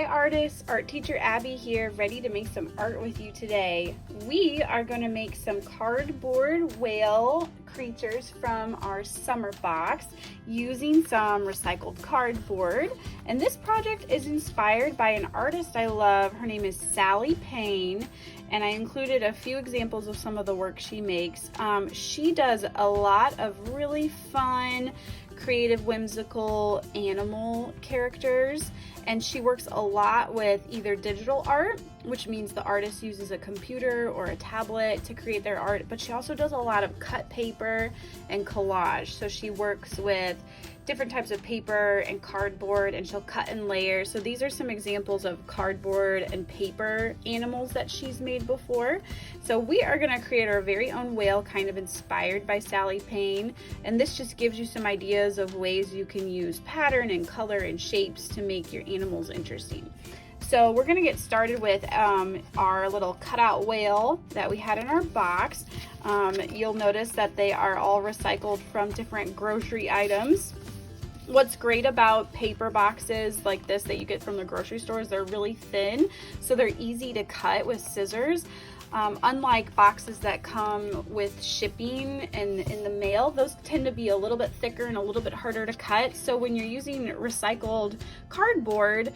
artists, art teacher Abby here, ready to make some art with you today. We are going to make some cardboard whale creatures from our summer box using some recycled cardboard. And this project is inspired by an artist I love. Her name is Sally Payne, and I included a few examples of some of the work she makes. She does a lot of really fun, creative, whimsical animal characters, and she works a lot with either digital art, which means the artist uses a computer or a tablet to create their art, but she also does a lot of cut paper and collage. So she works with different types of paper and cardboard, and she'll cut in layers. So these are some examples of cardboard and paper animals that she's made before. So we are going to create our very own whale, kind of inspired by Sally Payne, and this just gives you some ideas of ways you can use pattern and color and shapes to make your animals interesting. So we're going to get started with our little cutout whale that we had in our box. You'll notice that they are all recycled from different grocery items. What's great about paper boxes like this that you get from the grocery stores, they're really thin, so they're easy to cut with scissors. Unlike boxes that come with shipping and in the mail, those tend to be a little bit thicker and a little bit harder to cut. So when you're using recycled cardboard,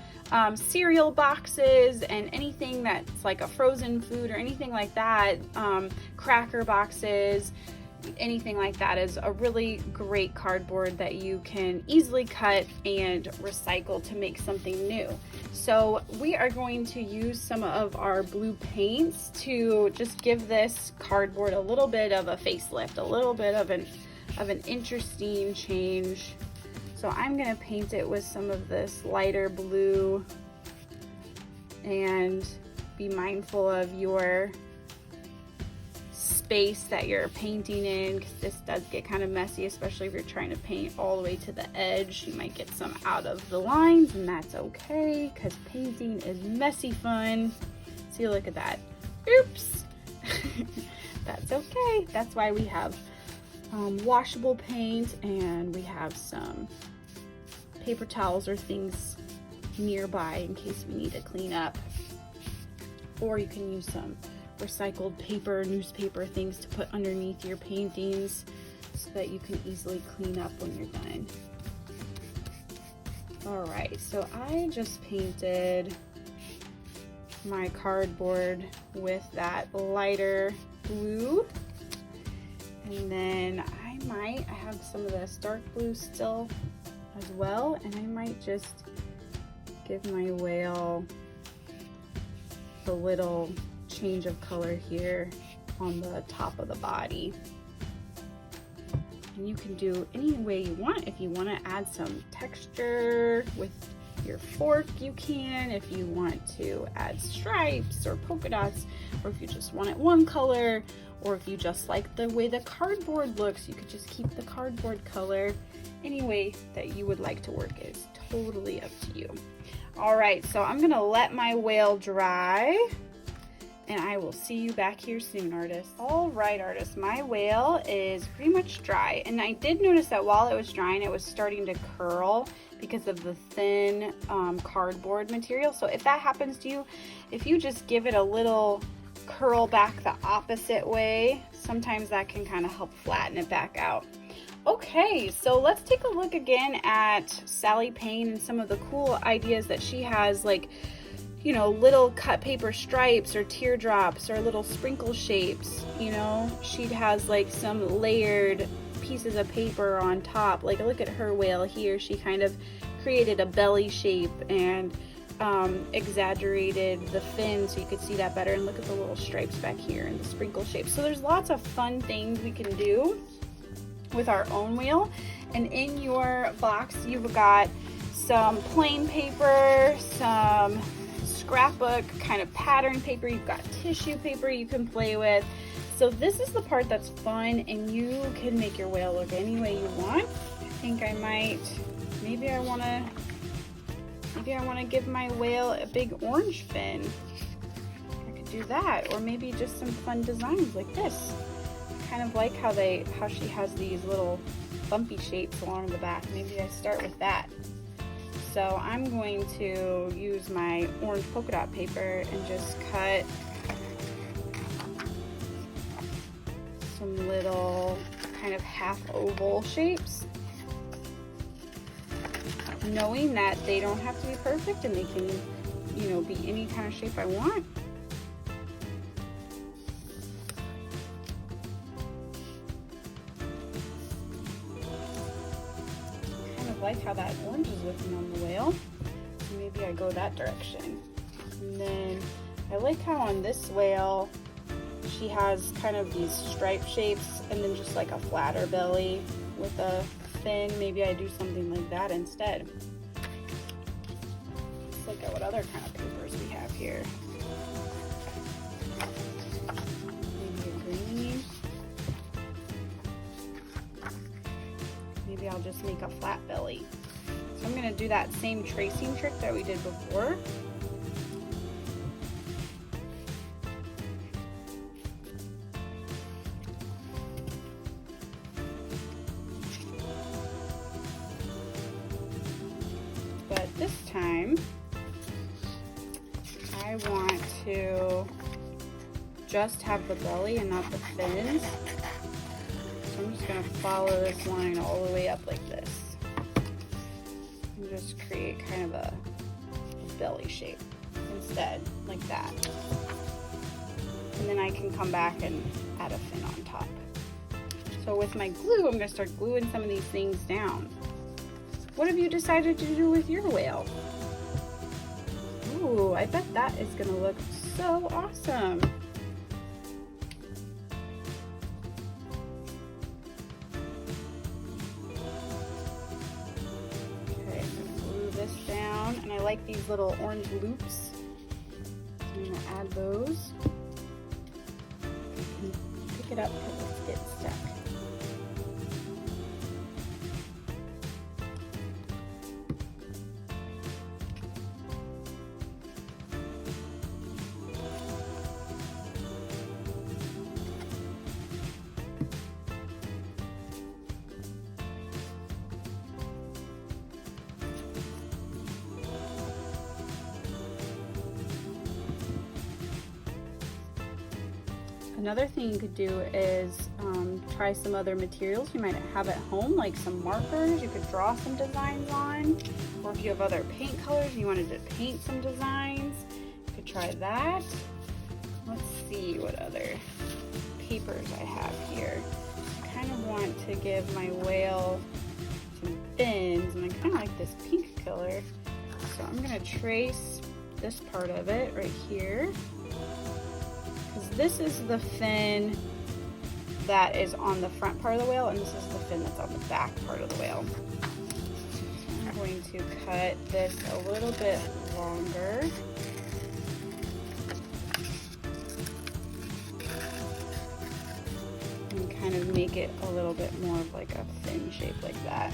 cereal boxes and anything that's like a frozen food or anything like that, cracker boxes, anything like that is a really great cardboard that you can easily cut and recycle to make something new. So we are going to use some of our blue paints to just give this cardboard a little bit of a facelift, a little bit of an interesting change. So I'm going to paint it with some of this lighter blue, and be mindful of your space that you're painting in, because this does get kind of messy, especially if you're trying to paint all the way to the edge. You might get some out of the lines, and that's okay, because painting is messy fun. See, look at that. Oops. That's okay. That's why we have washable paint, and we have some paper towels or things nearby in case we need to clean up. Or you can use some recycled paper, newspaper things to put underneath your paintings so that you can easily clean up when you're done. All right, so I just painted my cardboard with that lighter blue, and then I have some of this dark blue still as well, and I might just give my whale a little change of color here on the top of the body. And you can do any way you want. If you want to add some texture with your fork, you can. If you want to add stripes or polka dots, or if you just want it one color, or if you just like the way the cardboard looks, you could just keep the cardboard color. Any way that you would like to work is totally up to you. All right, so I'm gonna let my whale dry, and I will see you back here soon, artists. All right, artists, my whale is pretty much dry, and I did notice that while it was drying, it was starting to curl because of the thin cardboard material. So if that happens to you, if you just give it a little curl back the opposite way, sometimes that can kind of help flatten it back out. Okay, so let's take a look again at Sally Payne and some of the cool ideas that she has, like, you know, little cut paper stripes or teardrops or little sprinkle shapes. You know, she has like some layered pieces of paper on top. Like, look at her whale here. She kind of created a belly shape and exaggerated the fin so you could see that better. And look at the little stripes back here and the sprinkle shapes. So there's lots of fun things we can do with our own wheel. And in your box, you've got some plain paper, some scrapbook kind of pattern paper, you've got tissue paper you can play with. So this is the part that's fun, and you can make your whale look any way you want. I think I might, maybe I want to give my whale a big orange fin. I could do that, or maybe just some fun designs like this. Kind of like how she has these little bumpy shapes along the back. Maybe I start with that. So I'm going to use my orange polka dot paper and just cut some little kind of half oval shapes, knowing that they don't have to be perfect and they can, you know, be any kind of shape I want. Kind of like how that orange is looking on the whale. So maybe I go that direction. And then I like how on this whale she has kind of these stripe shapes and then just like a flatter belly with a fin. Maybe I do something like that instead. Let's look at what other kind of papers we have here. Maybe a green. Maybe I'll just make a flat belly. So I'm going to do that same tracing trick that we did before. But this time, I want to just have the belly and not the fins. So I'm just going to follow this line all the way up like this. And just create kind of a belly shape instead, like that. And then I can come back and add a fin on top. So with my glue, I'm going to start gluing some of these things down. What have you decided to do with your whale? Ooh, I bet that is gonna look so awesome. Okay, I'm gonna glue this down, and I like these little orange loops. I'm gonna add those. Pick it up because it's getting stuck. Another thing you could do is try some other materials you might have at home, like some markers you could draw some designs on, or if you have other paint colors and you wanted to paint some designs, you could try that. Let's see what other papers I have here. I kind of want to give my whale some fins, and I kind of like this pink color, so I'm going to trace this part of it right here. This is the fin that is on the front part of the whale, and this is the fin that's on the back part of the whale. So I'm going to cut this a little bit longer. And kind of make it a little bit more of like a fin shape like that.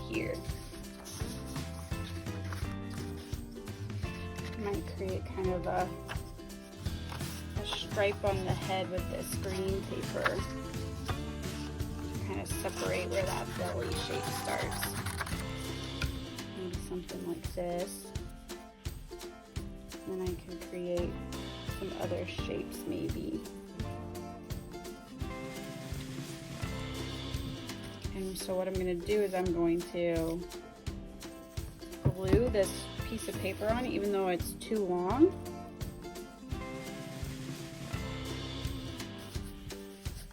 Here. I might create kind of a stripe on the head with this green paper. Kind of separate where that belly shape starts. Maybe something like this. Then I can create some other shapes maybe. And so what I'm going to do is I'm going to glue this piece of paper on, even though it's too long.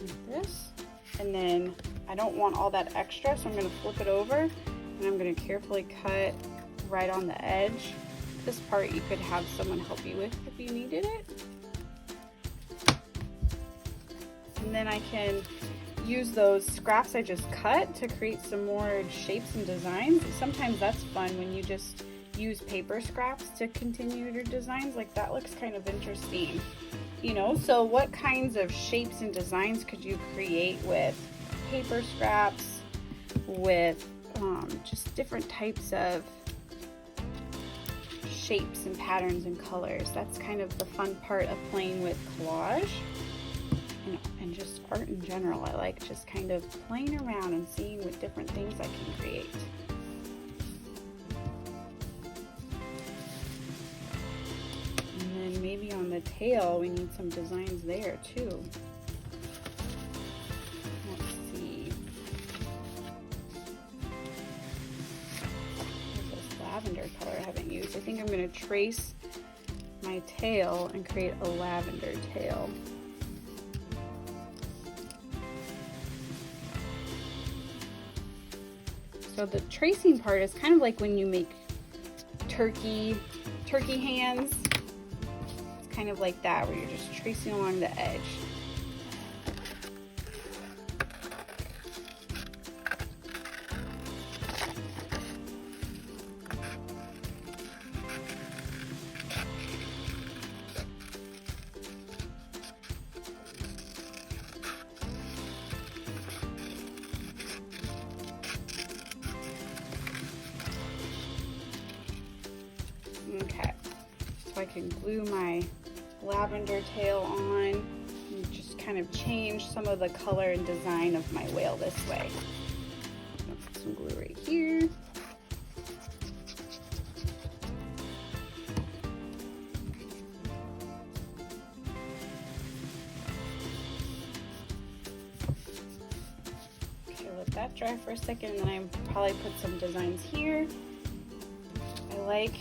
Like this. And then I don't want all that extra, so I'm going to flip it over and I'm going to carefully cut right on the edge. This part you could have someone help you with if you needed it. And then I can use those scraps I just cut to create some more shapes and designs. Sometimes that's fun when you just use paper scraps to continue your designs. Like that looks kind of interesting, you know. So what kinds of shapes and designs could you create with paper scraps with just different types of shapes and patterns and colors. That's kind of the fun part of playing with collage and just art in general. I like just kind of playing around and seeing what different things I can create. And then maybe on the tail we need some designs there too. Let's see. There's this lavender color I haven't used. I think I'm going to trace my tail and create a lavender tail. So the tracing part is kind of like when you make turkey hands. It's kind of like that, where you're just tracing along the edge. Okay, so I can glue my lavender tail on and just kind of change some of the color and design of my whale this way. I'm gonna put some glue right here. Okay, let that dry for a second, and then I probably put some designs here. I like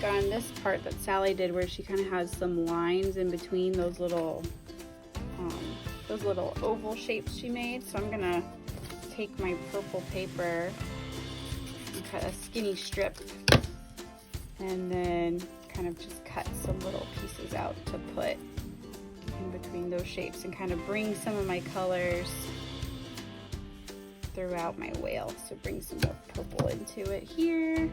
on this part that Sally did, where she kind of has some lines in between those little oval shapes she made. So I'm gonna take my purple paper and cut a skinny strip, and then kind of just cut some little pieces out to put in between those shapes and kind of bring some of my colors throughout my whale. So bring some more purple into it here.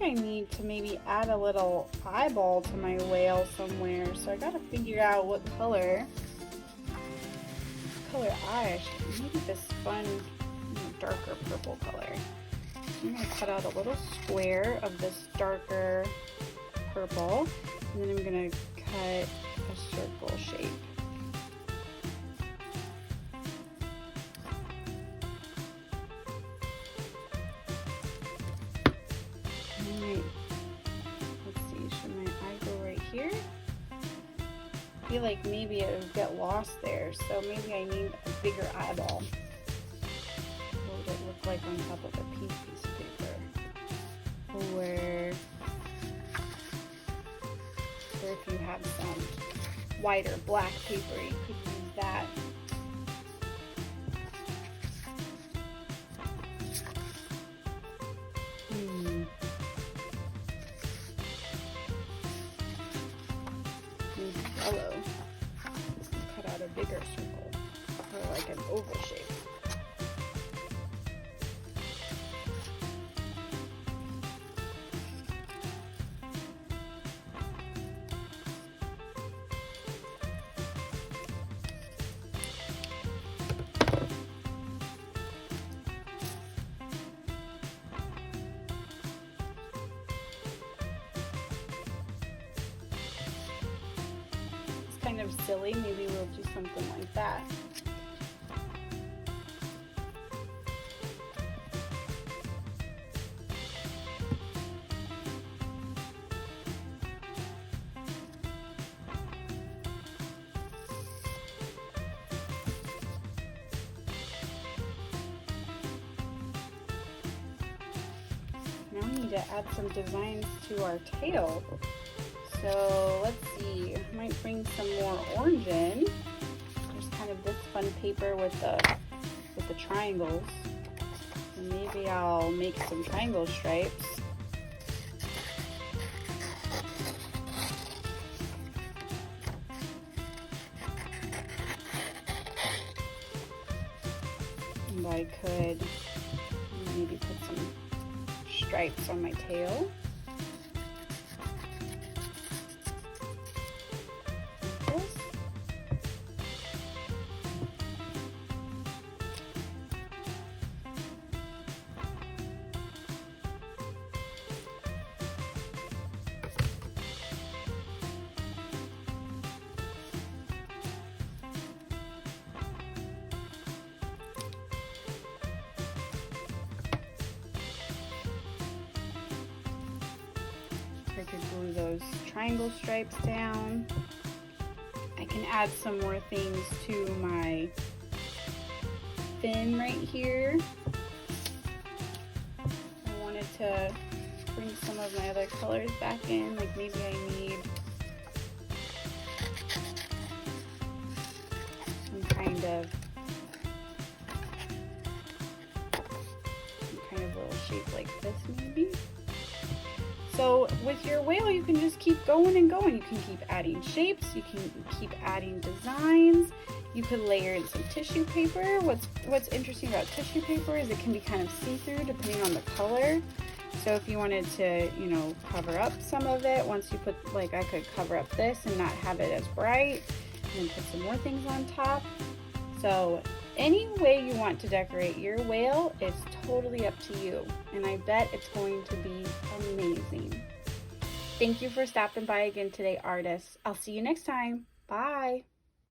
I need to maybe add a little eyeball to my whale somewhere, so I gotta figure out what color eye I should. Maybe this fun, darker purple color. I'm gonna cut out a little square of this darker purple, and then I'm gonna cut a circle shape. I feel like maybe it would get lost there, so maybe I need a bigger eyeball. What would it look like on top of a pink piece of paper? Or if you have some white or black paper, you could use that. Yellow. Cut out a bigger circle, or like an oval shape. Kind of silly, maybe we'll do something like that. Now we need to add some designs to our tail. So let's see, I might bring some more orange in. There's kind of this fun paper with the triangles. And maybe I'll make some triangle stripes. And I could maybe put some stripes on my tail. Like this. I could glue those triangle stripes down. I can add some more things to my fin right here. I wanted to bring some of my other colors back in, like maybe I need some kind of little shape like this maybe. So with your whale, you can just keep going and going. You can keep adding shapes, you can keep adding designs. You could layer in some tissue paper. What's interesting about tissue paper is it can be kind of see-through depending on the color. So if you wanted to, you know, cover up some of it, once you put, like I could cover up this and not have it as bright, and then put some more things on top. So any way you want to decorate your whale is totally up to you, and I bet it's going to be amazing. Thank you for stopping by again today, artists. I'll see you next time. Bye.